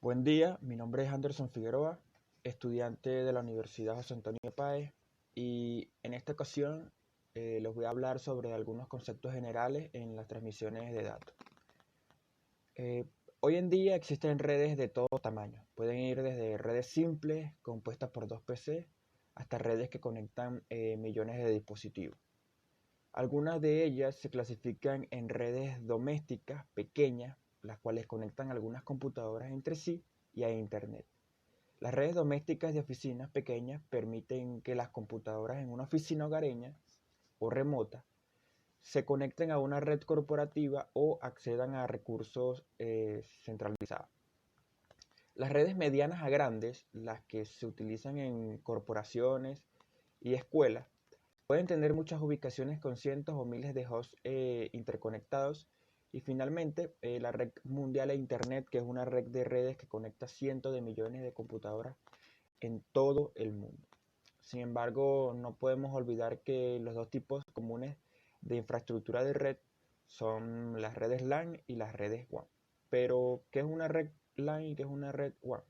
Buen día, mi nombre es Anderson Figueroa, estudiante de la Universidad José Antonio Páez, y en esta ocasión les voy a hablar sobre algunos conceptos generales en las transmisiones de datos. Eh, Hoy en día existen redes de todo tamaño. Pueden ir desde redes simples compuestas por dos PC hasta redes que conectan millones de dispositivos. Algunas de ellas se clasifican en redes domésticas pequeñas, las cuales conectan algunas computadoras entre sí y a Internet. Las redes domésticas de oficinas pequeñas permiten que las computadoras en una oficina hogareña o remota se conecten a una red corporativa o accedan a recursos centralizados. Las redes medianas a grandes, las que se utilizan en corporaciones y escuelas, pueden tener muchas ubicaciones con cientos o miles de hosts interconectados. Y finalmente, la red mundial de Internet, que es una red de redes que conecta cientos de millones de computadoras en todo el mundo. Sin embargo, no podemos olvidar que los dos tipos comunes de infraestructura de red son las redes LAN y las redes WAN. Pero, ¿qué es una red LAN y qué es una red WAN?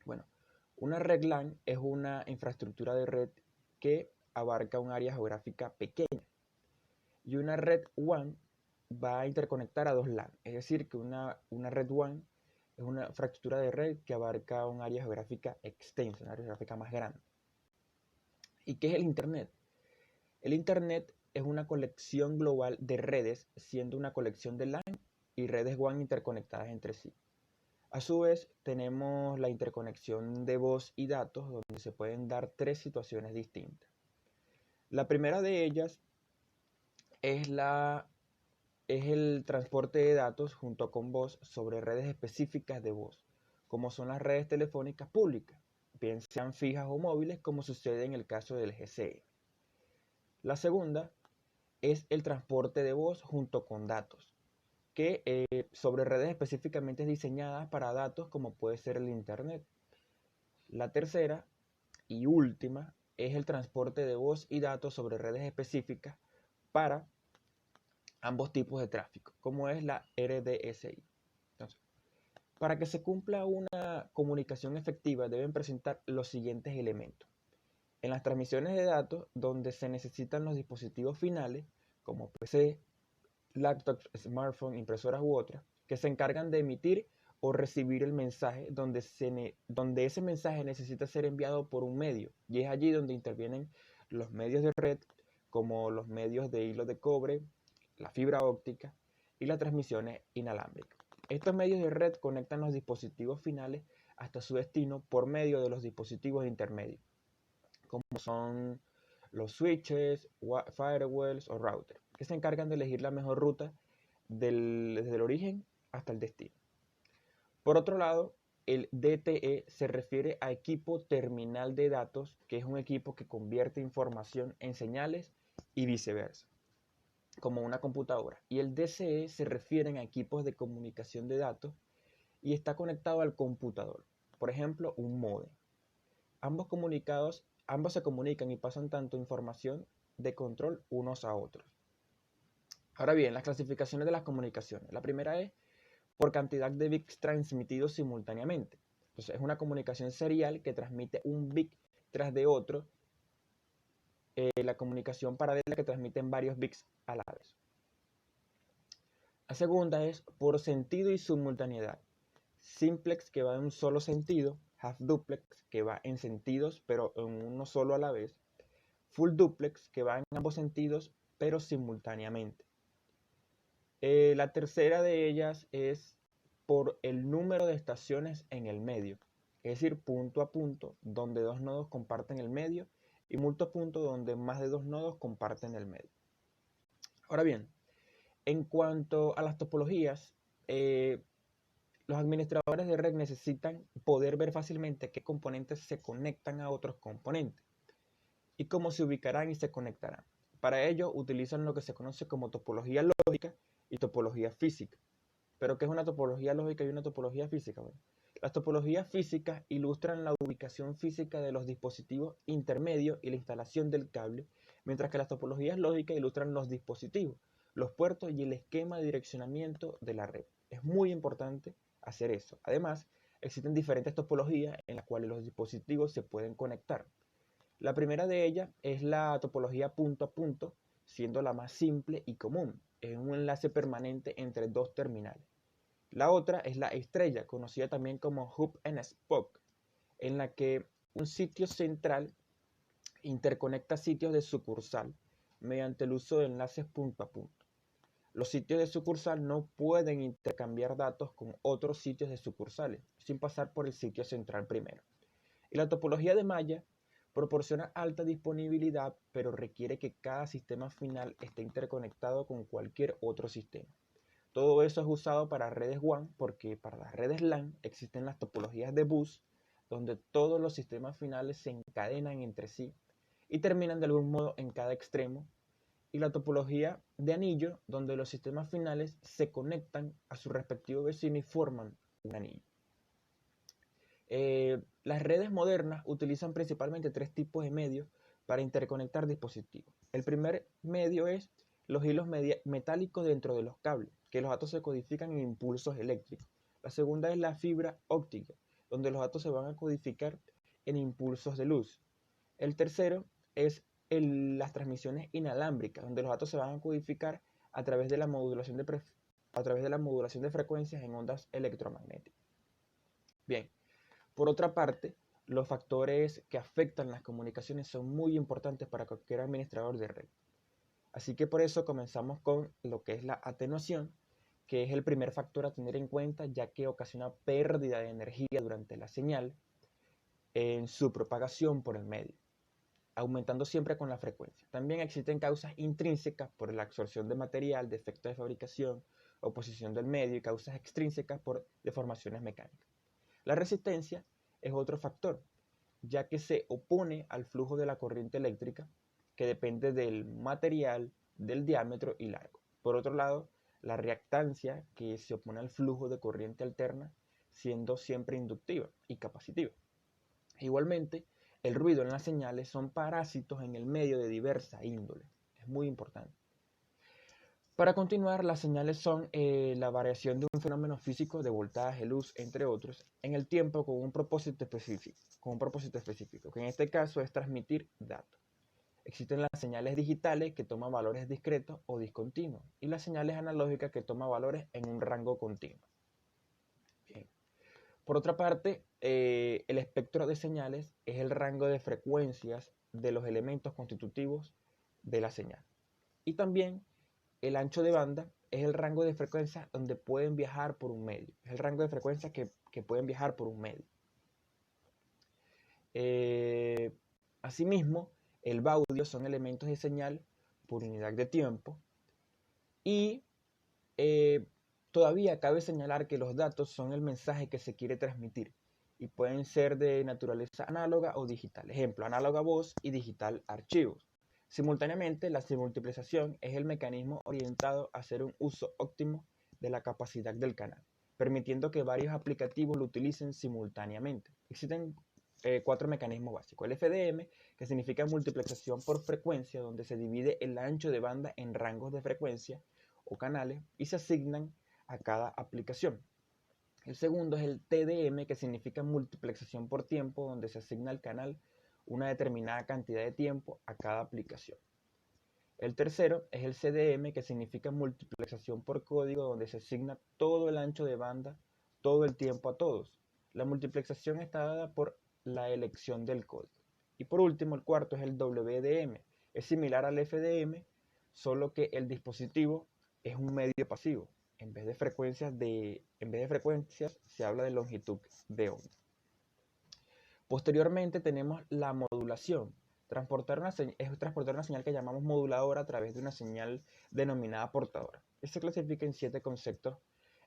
Bueno, una red LAN es una infraestructura de red que abarca un área geográfica pequeña, y una red WAN va a interconectar a dos LAN. Es decir, que una red WAN es una infraestructura de red que abarca un área geográfica extensa, una área geográfica más grande. ¿Y qué es el Internet? El Internet es una colección global de redes, siendo una colección de LAN y redes WAN interconectadas entre sí. A su vez, tenemos la interconexión de voz y datos, donde se pueden dar tres situaciones distintas. La primera de ellas es el transporte de datos junto con voz sobre redes específicas de voz, como son las redes telefónicas públicas, bien sean fijas o móviles, como sucede en el caso del GCE. La segunda es el transporte de voz junto con datos, que sobre redes específicamente diseñadas para datos, como puede ser el Internet. La tercera y última es el transporte de voz y datos sobre redes específicas para ambos tipos de tráfico, como es la RDSI. Entonces, para que se cumpla una comunicación efectiva, deben presentar los siguientes elementos. En las transmisiones de datos, donde se necesitan los dispositivos finales, como PC, laptops, smartphones, impresoras u otras, que se encargan de emitir o recibir el mensaje, donde ese mensaje necesita ser enviado por un medio, y es allí donde intervienen los medios de red, como los medios de hilo de cobre, la fibra óptica y las transmisiones inalámbricas. Estos medios de red conectan los dispositivos finales hasta su destino por medio de los dispositivos intermedios, como son los switches, firewalls o routers, que se encargan de elegir la mejor ruta desde el origen hasta el destino. Por otro lado, el DTE se refiere a equipo terminal de datos, que es un equipo que convierte información en señales y viceversa, como una computadora. Y el DCE se refiere a equipos de comunicación de datos y está conectado al computador. Por ejemplo, un módem. Ambos se comunican y pasan tanto información de control unos a otros. Ahora bien, las clasificaciones de las comunicaciones. La primera es por cantidad de bits transmitidos simultáneamente. Entonces, es una comunicación serial que transmite un bit tras de otro. La comunicación paralela que transmiten varios bits a la vez. La segunda es por sentido y simultaneidad. Simplex, que va en un solo sentido. Half duplex, que va en sentidos pero en uno solo a la vez. Full duplex, que va en ambos sentidos pero simultáneamente. La tercera de ellas es por el número de estaciones en el medio, es decir, punto a punto, donde dos nodos comparten el medio, y punto a punto, donde más de dos nodos comparten el medio. Ahora bien, en cuanto a las topologías, los administradores de red necesitan poder ver fácilmente qué componentes se conectan a otros componentes y cómo se ubicarán y se conectarán. Para ello utilizan lo que se conoce como topología lógica y topología física. ¿Pero qué es una topología lógica y una topología física? Bueno, las topologías físicas ilustran la ubicación física de los dispositivos intermedios y la instalación del cable, mientras que las topologías lógicas ilustran los dispositivos, los puertos y el esquema de direccionamiento de la red. Es muy importante hacer eso. Además, existen diferentes topologías en las cuales los dispositivos se pueden conectar. La primera de ellas es la topología punto a punto, siendo la más simple y común. Es un enlace permanente entre dos terminales. La otra es la estrella, conocida también como Hub and Spoke, en la que un sitio central interconecta sitios de sucursal mediante el uso de enlaces punto a punto. Los sitios de sucursal no pueden intercambiar datos con otros sitios de sucursales sin pasar por el sitio central primero. Y la topología de malla proporciona alta disponibilidad, pero requiere que cada sistema final esté interconectado con cualquier otro sistema. Todo eso es usado para redes WAN, porque para las redes LAN existen las topologías de bus, donde todos los sistemas finales se encadenan entre sí y terminan de algún modo en cada extremo, y la topología de anillo, donde los sistemas finales se conectan a su respectivo vecino y forman un anillo. Las redes modernas utilizan principalmente tres tipos de medios para interconectar dispositivos. El primer medio es los hilos metálicos dentro de los cables, que los datos se codifican en impulsos eléctricos. La segunda es la fibra óptica, donde los datos se van a codificar en impulsos de luz. El tercero es las transmisiones inalámbricas, donde los datos se van a codificar a través de la modulación de frecuencias en ondas electromagnéticas. Bien, por otra parte, los factores que afectan las comunicaciones son muy importantes para cualquier administrador de red. Así que por eso comenzamos con lo que es la atenuación, que es el primer factor a tener en cuenta, ya que ocasiona pérdida de energía durante la señal en su propagación por el medio, aumentando siempre con la frecuencia. También existen causas intrínsecas por la absorción de material, defectos de fabricación, oposición del medio, y causas extrínsecas por deformaciones mecánicas. La resistencia es otro factor, ya que se opone al flujo de la corriente eléctrica, que depende del material, del diámetro y largo. Por otro lado, la reactancia, que se opone al flujo de corriente alterna, siendo siempre inductiva y capacitiva. Igualmente, el ruido en las señales son parásitos en el medio de diversa índole. Es muy importante. Para continuar, las señales son la variación de un fenómeno físico de voltaje, luz, entre otros, en el tiempo con un propósito específico, que en este caso es transmitir datos. Existen las señales digitales, que toman valores discretos o discontinuos, y las señales analógicas, que toman valores en un rango continuo. Bien. Por otra parte, el espectro de señales es el rango de frecuencias de los elementos constitutivos de la señal. Y también el ancho de banda es el rango de frecuencias donde pueden viajar por un medio. Es el rango de frecuencias que pueden viajar por un medio. Asimismo, el baudio son elementos de señal por unidad de tiempo. Y todavía cabe señalar que los datos son el mensaje que se quiere transmitir y pueden ser de naturaleza análoga o digital. Ejemplo, análoga voz y digital archivos. Simultáneamente, la simultiplicación es el mecanismo orientado a hacer un uso óptimo de la capacidad del canal, permitiendo que varios aplicativos lo utilicen simultáneamente. Existen 4 mecanismos básicos. El FDM, que significa multiplicación por frecuencia, donde se divide el ancho de banda en rangos de frecuencia o canales y se asignan a cada aplicación. El segundo es el TDM, que significa multiplicación por tiempo, donde se asigna al canal una determinada cantidad de tiempo a cada aplicación. El tercero es el CDM, que significa multiplicación por código, donde se asigna todo el ancho de banda todo el tiempo a todos. La multiplicación está dada por la elección del código. Y por último, el cuarto es el WDM. Es similar al FDM, solo que el dispositivo es un medio pasivo. En vez de frecuencias se habla de longitud de onda. Posteriormente tenemos la modulación. Transportar una señal que llamamos moduladora a través de una señal denominada portadora. Se clasifica en 7 conceptos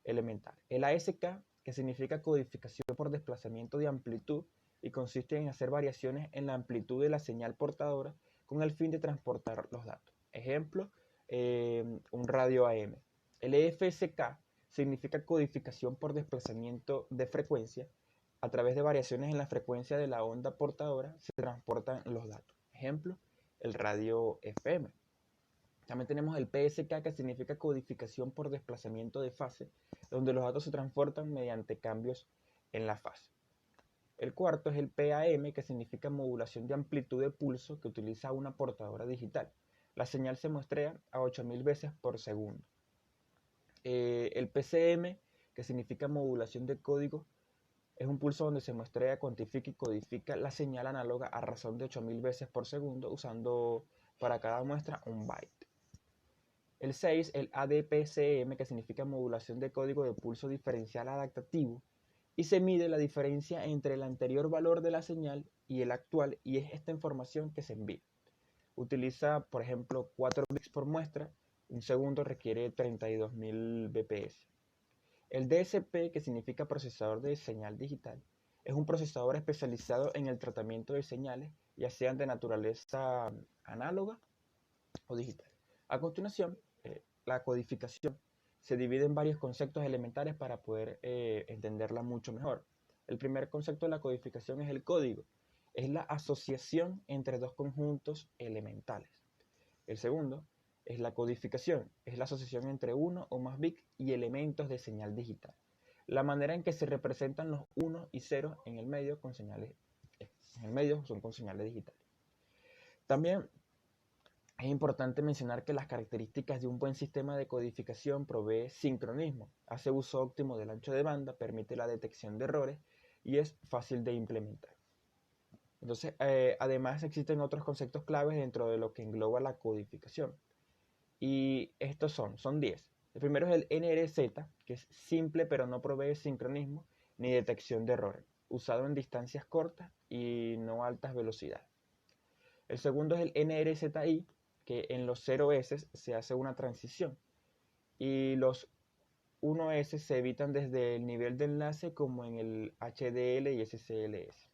elementales. El ASK, que significa codificación por desplazamiento de amplitud, y consiste en hacer variaciones en la amplitud de la señal portadora con el fin de transportar los datos. Ejemplo, un radio AM. El EFSK significa codificación por desplazamiento de frecuencia. A través de variaciones en la frecuencia de la onda portadora se transportan los datos. Ejemplo, el radio FM. También tenemos el PSK, que significa codificación por desplazamiento de fase, donde los datos se transportan mediante cambios en la fase. El cuarto es el PAM, que significa modulación de amplitud de pulso, que utiliza una portadora digital. La señal se muestrea a 8000 veces por segundo. El PCM, que significa modulación de código, es un pulso donde se muestrea, cuantifica y codifica la señal análoga a razón de 8000 veces por segundo, usando para cada muestra un byte. El 6, el ADPCM, que significa modulación de código de pulso diferencial adaptativo, y se mide la diferencia entre el anterior valor de la señal y el actual, y es esta información que se envía. Utiliza, por ejemplo, 4 bits por muestra, un segundo requiere 32.000 bps. El DSP, que significa procesador de señal digital, es un procesador especializado en el tratamiento de señales, ya sean de naturaleza análoga o digital. A continuación, la codificación se divide en varios conceptos elementales para poder entenderla mucho mejor. El primer concepto de la codificación es el código. Es la asociación entre dos conjuntos elementales. El segundo es la codificación. Es la asociación entre uno o más bits y elementos de señal digital. La manera en que se representan los unos y ceros en el medio son con señales digitales. También es importante mencionar que las características de un buen sistema de codificación provee sincronismo, hace uso óptimo del ancho de banda, permite la detección de errores y es fácil de implementar. Entonces, además existen otros conceptos claves dentro de lo que engloba la codificación. Y estos son 10. El primero es el NRZ, que es simple pero no provee sincronismo ni detección de errores, usado en distancias cortas y no altas velocidades. El segundo es el NRZI, que en los 0S se hace una transición y los 1S se evitan desde el nivel de enlace como en el HDL y SCLS.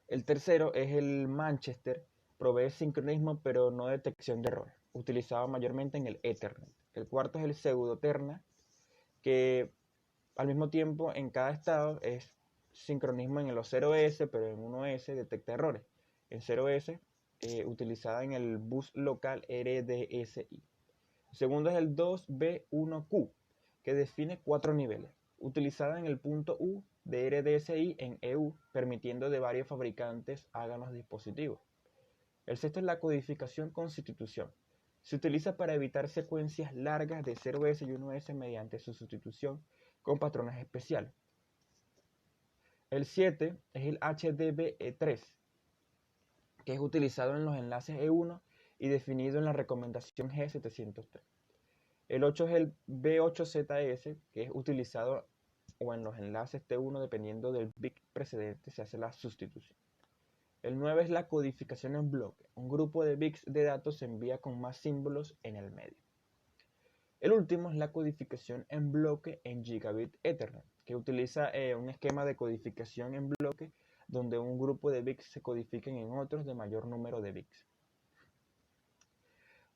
El tercero es el Manchester, provee sincronismo pero no detección de errores, utilizado mayormente en el Ethernet. El cuarto es el pseudo-Terna, que al mismo tiempo en cada estado es sincronismo en los 0S, pero en 1S detecta errores. En 0S, utilizada en el bus local RDSI. El segundo es el 2B1Q, que define 4 niveles, utilizada en el punto U de RDSI en EU, permitiendo de varios fabricantes hagan los dispositivos. El sexto es la codificación con sustitución. Se utiliza para evitar secuencias largas de 0S y 1S mediante su sustitución con patrones especiales. El 7 es el HDBE3, que es utilizado en los enlaces E1 y definido en la recomendación G703. El 8 es el B8ZS, que es utilizado o en los enlaces T1 dependiendo del bit precedente se hace la sustitución. El 9 es la codificación en bloque. Un grupo de bits de datos se envía con más símbolos en el medio. El último es la codificación en bloque en Gigabit Ethernet, que utiliza un esquema de codificación en bloque donde un grupo de bits se codifiquen en otros de mayor número de bits.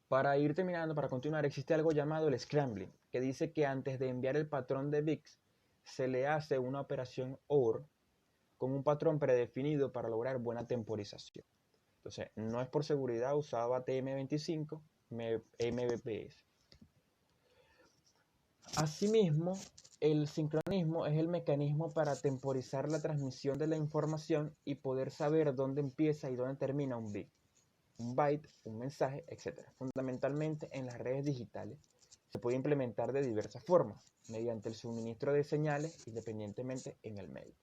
Para ir terminando, para continuar, existe algo llamado el scrambling, que dice que antes de enviar el patrón de bits se le hace una operación OR con un patrón predefinido para lograr buena temporización. Entonces, no es por seguridad usado ATM25 MBPS. Asimismo, el sincronismo es el mecanismo para temporizar la transmisión de la información y poder saber dónde empieza y dónde termina un bit, un byte, un mensaje, etc. Fundamentalmente en las redes digitales se puede implementar de diversas formas, mediante el suministro de señales independientemente en el medio.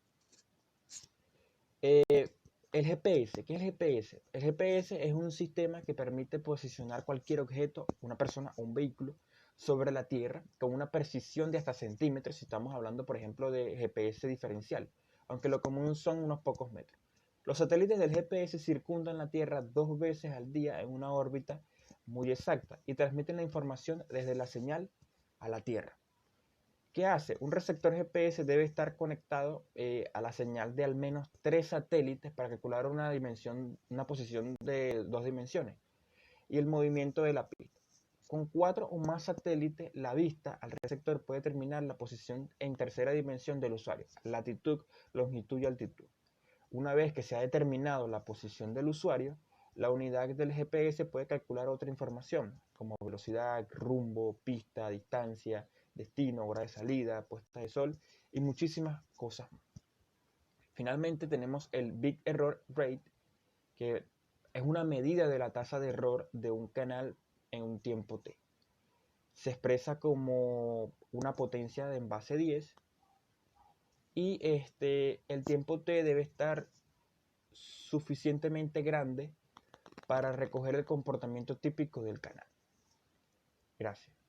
El GPS, ¿qué es el GPS? El GPS es un sistema que permite posicionar cualquier objeto, una persona o un vehículo, sobre la Tierra con una precisión de hasta centímetros, si estamos hablando, por ejemplo, de GPS diferencial, aunque lo común son unos pocos metros. Los satélites del GPS circundan la Tierra 2 veces al día en una órbita muy exacta y transmiten la información desde la señal a la Tierra. ¿Qué hace? Un receptor GPS debe estar conectado a la señal de al menos 3 satélites para calcular una posición de 2 dimensiones y el movimiento de la pista. Con 4 o más satélites, la vista al receptor puede determinar la posición en tercera dimensión del usuario, latitud, longitud y altitud. Una vez que se ha determinado la posición del usuario, la unidad del GPS puede calcular otra información, como velocidad, rumbo, pista, distancia, destino, hora de salida, puesta de sol y muchísimas cosas más. Finalmente tenemos el Big Error Rate, que es una medida de la tasa de error de un canal en un tiempo t. Se expresa como una potencia de base 10 y el tiempo t debe estar suficientemente grande para recoger el comportamiento típico del canal. Gracias.